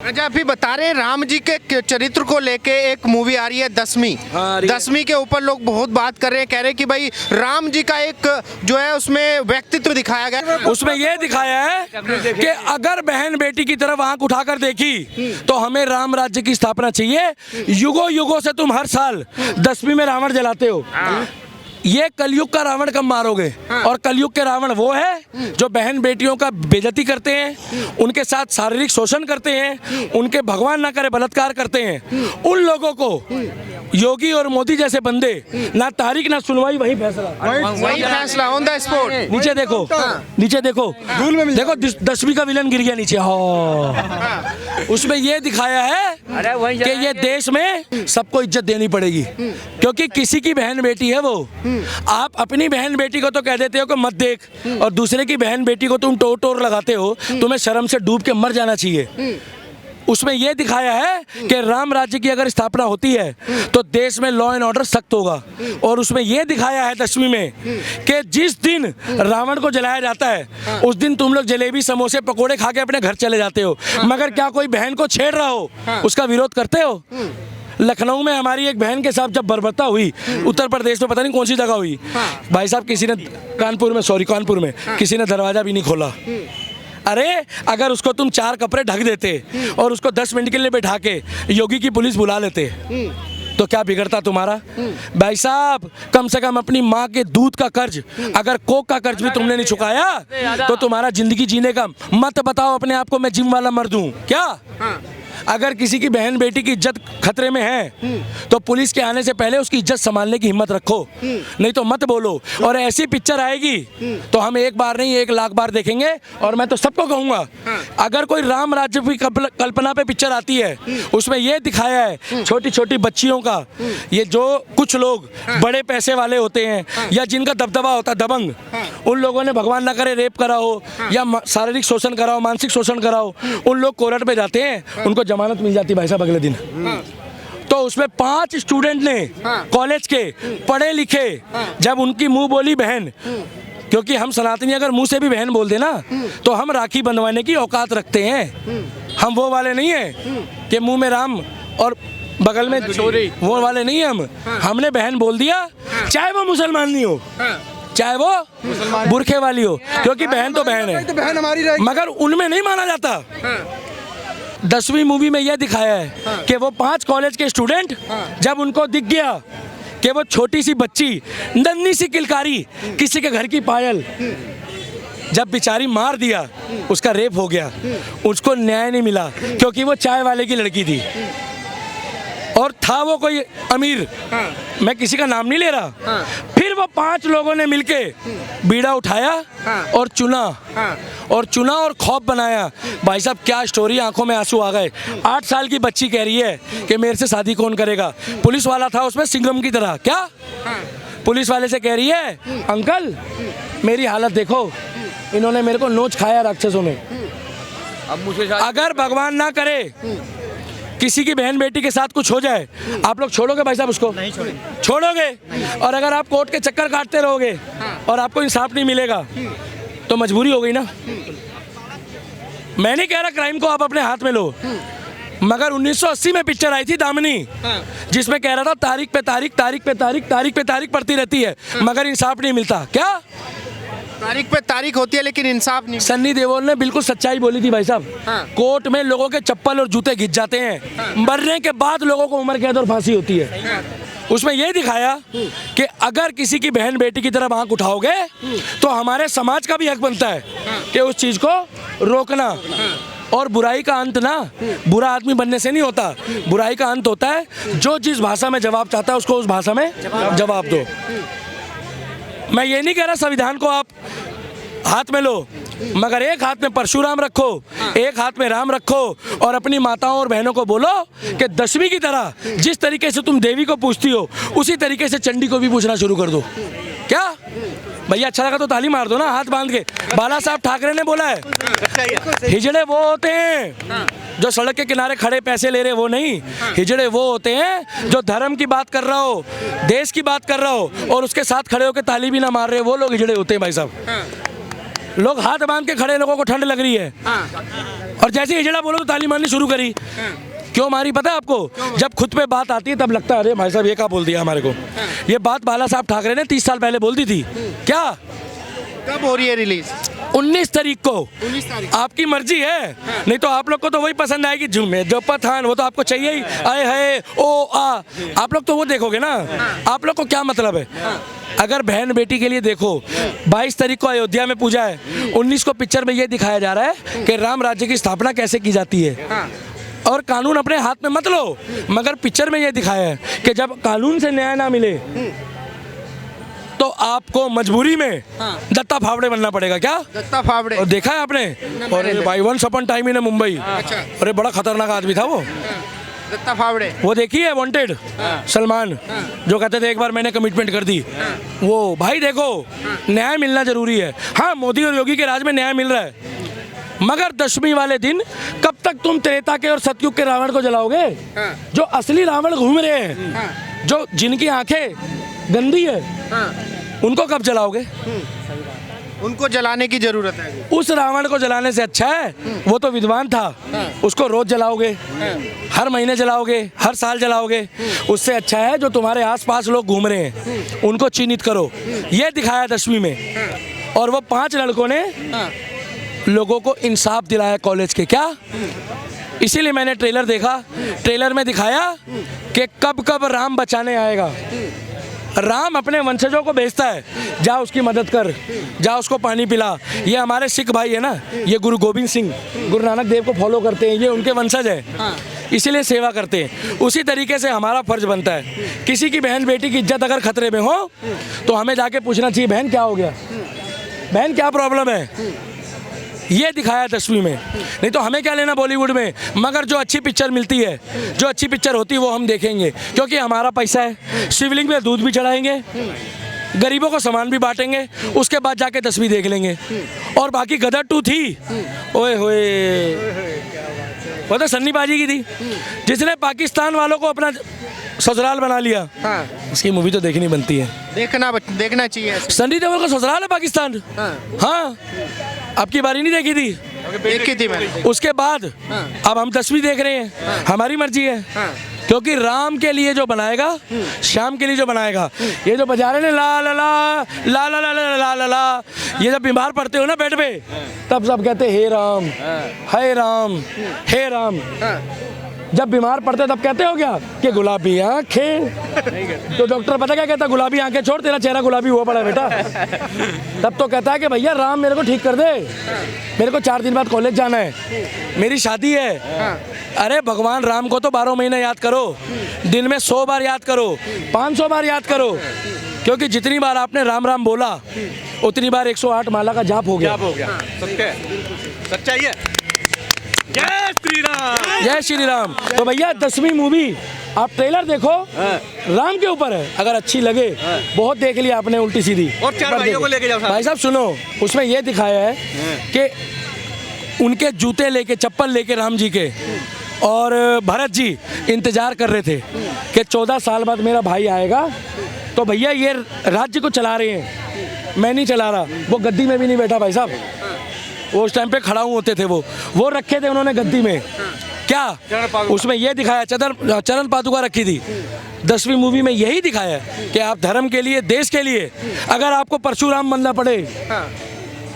अच्छा, अभी बता रहे हैं राम जी के चरित्र को लेके एक मूवी आ रही है 10वीं। हाँ, 10वीं के ऊपर लोग बहुत बात कर रहे हैं, कह रहे हैं कि भाई राम जी का एक जो है उसमें व्यक्तित्व दिखाया गया। उसमें यह दिखाया है कि अगर बहन बेटी की तरफ आंख उठाकर देखी तो हमें राम राज्य की स्थापना चाहिए। युगों युगों से तुम हर साल 10वीं में रावण जलाते हो। ये कलयुग का रावण कब मारोगे? और कलयुग के रावण वो है जो बहन बेटियों का बेइज्जती करते हैं, उनके साथ शारीरिक शोषण करते हैं, उनके भगवान ना करे बलात्कार करते हैं। उन लोगों को योगी और मोदी जैसे बंदे ना तारीख ना सुनवाई, वही फैसला, वही फैसला ऑन द स्पॉट। नीचे देखो, नीचे देखो, देखो 10वीं का विलन गिर गया नीचे। हाँ, उसमें ये दिखाया है कि ये देश में सबको इज्जत देनी पड़ेगी, क्योंकि किसी की बहन बेटी है वो। आप अपनी बहन बेटी को तो कह देते हो कि मत देख, और दूसरे की बहन बेटी को तुम टोर टोर लगाते हो, तुम्हें शर्म से डूब के मर जाना चाहिए। उसमें यह दिखाया है कि राम राज्य की अगर स्थापना होती है तो देश में लॉ एंड ऑर्डर सख्त होगा। और उसमें यह दिखाया है 10वीं में कि जिस दिन रावण को जलाया जाता है उस दिन तुम लोग जलेबी समोसे पकोड़े खा के अपने घर चले जाते हो, मगर क्या कोई बहन को छेड़ रहा हो उसका विरोध करते हो? लखनऊ में हमारी एक बहन के साथ जब बर्बरता हुई, उत्तर प्रदेश में पता नहीं कौन सी जगह हुई, भाई साहब किसी ने कानपुर में किसी ने दरवाजा भी नहीं खोला। अरे अगर उसको तुम 4 कपड़े ढक देते और उसको 10 मिनट के लिए बैठा के योगी की पुलिस बुला लेते तो क्या बिगड़ता तुम्हारा? भाई साहब कम से कम अपनी माँ के दूध का कर्ज, अगर कोक का कर्ज भी तुमने नहीं चुकाया तो तुम्हारा जिंदगी जीने का मत बताओ अपने आप को मैं जिम वाला मर्द हूँ क्या? अगर किसी की बहन बेटी की इज्जत खतरे में है तो पुलिस के आने से पहले उसकी इज्जत संभालने की हिम्मत रखो, नहीं तो मत बोलो। और ऐसी पिक्चर आएगी तो हम एक बार नहीं 1 लाख बार देखेंगे। और मैं तो सबको कहूँगा, अगर कोई राम राज्य की कल्पना पे पिक्चर आती है, उसमें यह दिखाया है छोटी छोटी बच्चियों का, ये जो कुछ लोग बड़े पैसे वाले होते हैं या जिनका दबदबा होता है दबंग, उन लोगों ने भगवान ना करे रेप करा हो या शारीरिक शोषण करा हो, मानसिक शोषण करा हो, उन लोग कोर्ट में जाते हैं, उनको जमानत मिल जाती भाई साहब अगले दिन। तो उसमें 5 स्टूडेंट ने कॉलेज के पढ़े लिखे, जब उनकी मुंह बोली बहन, क्योंकि हम सनातनी अगर मुंह से भी बहन बोल देना तो हम राखी बंधवाने की औकात रखते हैं। हम वो वाले नहीं हैं कि मुंह में राम और बगल में छोरी, वो वाले नहीं हम। हमने बहन बोल दिया, चाहे वो मुसलमान नहीं हो, चाहे वो बुरखे वाली हो, क्योंकि बहन तो बहन है, मगर उनमें नहीं माना जाता। 10वीं मूवी में यह दिखाया है कि वो 5 कॉलेज के स्टूडेंट, जब उनको दिख गया कि वो छोटी सी बच्ची नन्ही सी किलकारी किसी के घर की पायल, जब बेचारी मार दिया, उसका रेप हो गया, उसको न्याय नहीं मिला क्योंकि वो चाय वाले की लड़की थी और था वो कोई अमीर, मैं किसी का नाम नहीं ले रहा। फिर वो 5 लोगों ने मिलके बीड़ा उठाया और चुना और खौफ बनाया। भाई साहब क्या स्टोरी, आंखों में आंसू आ गए। 8 साल की बच्ची कह रही है कि मेरे से शादी कौन करेगा। पुलिस वाला था उसमें सिंघम की तरह, क्या पुलिस वाले से कह रही है अंकल मेरी हालत देखो, इन्होंने मेरे को नोच खाया राक्षसों में। अब मुझे अगर भगवान ना करे किसी की बहन बेटी के साथ कुछ हो जाए, आप लोग छोड़ोगे भाई साहब उसको? नहीं छोड़ोगे। और अगर आप कोर्ट के चक्कर काटते रहोगे और आपको इंसाफ नहीं मिलेगा तो मजबूरी हो गई ना। मैं नहीं कह रहा क्राइम को आप अपने हाथ में लो, मगर 1980 में पिक्चर आई थी दामिनी, जिसमें कह रहा था तारीख पे तारीख पड़ती रहती है मगर इंसाफ नहीं मिलता। क्या तारीख पे तारीख होती है लेकिन इंसाफ नहीं। सन्नी देओल ने बिल्कुल सच्चाई बोली थी भाई साहब। कोर्ट में लोगों के चप्पल और जूते घिस जाते हैं, मरने के बाद लोगों को उम्र कैद और फांसी होती है। उसमें यह दिखाया कि अगर किसी की बहन बेटी की तरफ आंख उठाओगे तो हमारे समाज का भी हक बनता है कि उस चीज को रोकना। और बुराई का अंत ना बुरा आदमी बनने से नहीं होता, बुराई का अंत होता है जो जिस भाषा में जवाब चाहता है उसको उस भाषा में जवाब दो। मैं ये नहीं कह रहा संविधान को आप हाथ में लो, मगर एक हाथ में परशुराम रखो, एक हाथ में राम रखो और अपनी माताओं और बहनों को बोलो कि 10वीं की तरह जिस तरीके से तुम देवी को पूछती हो उसी तरीके से चंडी को भी पूछना शुरू कर दो। क्या भैया अच्छा लगा तो ताली मार दो ना हाथ बांध के। बाला साहब ठाकरे ने बोला है हिजड़े वो होते हैं जो सड़क के किनारे खड़े पैसे ले रहे, वो नहीं। हिजड़े वो होते हैं जो धर्म की बात कर रहा हो, देश की बात कर रहा हो और उसके साथ खड़े होकर ताली भी ना मार रहे, वो लोग हिजड़े होते हैं भाई साहब। लोग हाथ बांध के खड़े, लोगों को ठंड लग रही है, और जैसे हिजड़ा बोलो तो ताली मारनी शुरू करी। क्यों मारी पता है आपको? जब खुद पे बात आती है तब लगता है अरे भाई साहब ये क्या बोल दिया हमारे को। ये बात बाला साहब ठाकरे ने 30 साल पहले बोल दी थी। क्या कब हो रही है रिलीज? 19 तारीख को। 19 तारीख। आपकी मर्जी है, नहीं तो आप लोग को तो वही पसंद आएगी झूमे जो पठान, वो तो आपको चाहिए ही। आए है ओ आ, आप लोग तो वो देखोगे ना। आप लोग को क्या मतलब है? अगर बहन बेटी के लिए देखो, 22 तारीख को अयोध्या में पूजा है, 19 को पिक्चर में ये दिखाया जा रहा है कि राम राज्य की स्थापना कैसे की जाती है। और कानून अपने हाथ में मत लो, मगर पिक्चर में ये दिखाया है कि जब कानून से न्याय ना मिले तो आपको मजबूरी में दत्ता फावड़े बनना पड़ेगा। क्या दत्ता फावड़े? और देखा है आपने? और भाई once upon time in Mumbai, अरे बड़ा खतरनाक आदमी था वो, दत्ता फावड़े। वो देखी है वांटेड सलमान, जो कहते थे एक बार मैंने कमिटमेंट कर दी। वो भाई देखो, न्याय मिलना जरूरी है। हाँ, मोदी और योगी के राज में न्याय मिल रहा है, मगर दशमी वाले दिन कब तक तुम त्रेता के और सतयुग के रावण को जलाओगे? जो असली रावण घूम रहे हैं, जो जिनकी आंखें गंदी है, उनको कब जलाओगे? उनको जलाने की जरूरत है। उस रावण को जलाने से अच्छा है वो तो विद्वान था, उसको रोज जलाओगे, हर महीने जलाओगे, हर साल जलाओगे। उससे अच्छा है जो तुम्हारे आसपास लोग घूम रहे हैं उनको चिन्हित करो। ये दिखाया दशमी में। और वो 5 लड़कों ने लोगों को इंसाफ दिलाया कॉलेज के। क्या? इसीलिए मैंने ट्रेलर देखा। ट्रेलर में दिखाया कि कब कब राम बचाने आएगा। राम अपने वंशजों को भेजता है, जा उसकी मदद कर, जा उसको पानी पिला। ये हमारे सिख भाई है ना, ये गुरु गोविंद सिंह, गुरु नानक देव को फॉलो करते हैं, ये उनके वंशज है, इसीलिए सेवा करते हैं। उसी तरीके से हमारा फर्ज बनता है, किसी की बहन बेटी की इज्जत अगर खतरे में हो तो हमें जाके पूछना चाहिए, बहन क्या हो गया, बहन क्या प्रॉब्लम है। ये दिखाया दशमी में। नहीं तो हमें क्या लेना बॉलीवुड में, मगर जो अच्छी पिक्चर मिलती है, जो अच्छी पिक्चर होती है वो हम देखेंगे, क्योंकि हमारा पैसा है। शिवलिंग में दूध भी चढ़ाएंगे, गरीबों को सामान भी बांटेंगे, उसके बाद जाके दशमी देख लेंगे। और बाकी गदर 2 थी, ओए होए, वो तो सन्नी बाजी की थी, जिसने पाकिस्तान वालों को अपना ससुराल बना लिया। उसकी मूवी तो देखनी बनती है, देखना चाहिए। सन्नी देओल का ससुराल है पाकिस्तान। हाँ, आपकी बारी नहीं देखी थी? देखी थी मैंने। उसके बाद अब हम दशमी देख रहे हैं, हमारी मर्जी है। क्योंकि राम के लिए जो बनाएगा, श्याम के लिए जो बनाएगा, ये जो बजा रहे हैं ला ला ला ला ला ला ला ला ला ला, ये जब बीमार पड़ते हो ना बेड पे, तब सब कहते हे राम, हे राम, हे राम। जब बीमार पड़ते तब कहते हो क्या कि गुलाबी आंखें, तो डॉक्टर पता क्या कहता, गुलाबी आंखें छोड़, तेरा चेहरा गुलाबी हुआ पड़ा बेटा। तब तो कहता है कि भैया राम मेरे को ठीक कर दे, मेरे को 4 दिन बाद कॉलेज जाना है, मेरी शादी है। अरे भगवान राम को तो 12 महीने याद करो, दिन में 100 बार याद करो, 500 बार याद करो, क्योंकि जितनी बार आपने राम राम बोला उतनी बार 108 माला का जाप हो गया। सत्य, सच्चाई है। जय श्री राम, जय श्री राम। तो भैया दशमी मूवी आप ट्रेलर देखो, राम के ऊपर है, अगर अच्छी लगे, बहुत देख लिया आपने उल्टी सीधी, और 4 भाइयों को लेके जाओ। भाई साहब सुनो, उसमें यह दिखाया है कि उनके जूते लेके, चप्पल लेके राम जी के, और भरत जी इंतजार कर रहे थे कि 14 साल बाद मेरा भाई आएगा। तो भैया ये राज्य को चला रहे हैं, मैं नहीं चला रहा। वो गद्दी में भी नहीं बैठा भाई साहब, वो उस टाइम पे खड़ा होते थे, वो रखे थे उन्होंने गद्दी में। क्या? उसमें यह दिखाया, चरण पादुका रखी थी। दशमी मूवी में यही दिखाया कि आप धर्म के लिए, देश के लिए, अगर आपको परशुराम बनना पड़े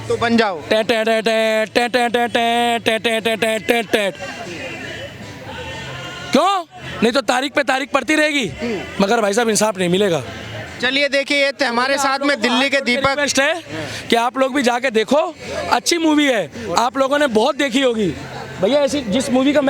तो बन जाओ। क्यों? नहीं तो तारीख पे तारीख पड़ती रहेगी, मगर भाई साहब इंसाफ नहीं मिलेगा। चलिए देखिए, ये हमारे साथ में दिल्ली के दीपक रिक्वेस्ट है कि आप लोग भी जाके देखो, अच्छी मूवी है, आप लोगों ने बहुत देखी होगी भैया। ऐसी जिस मूवी का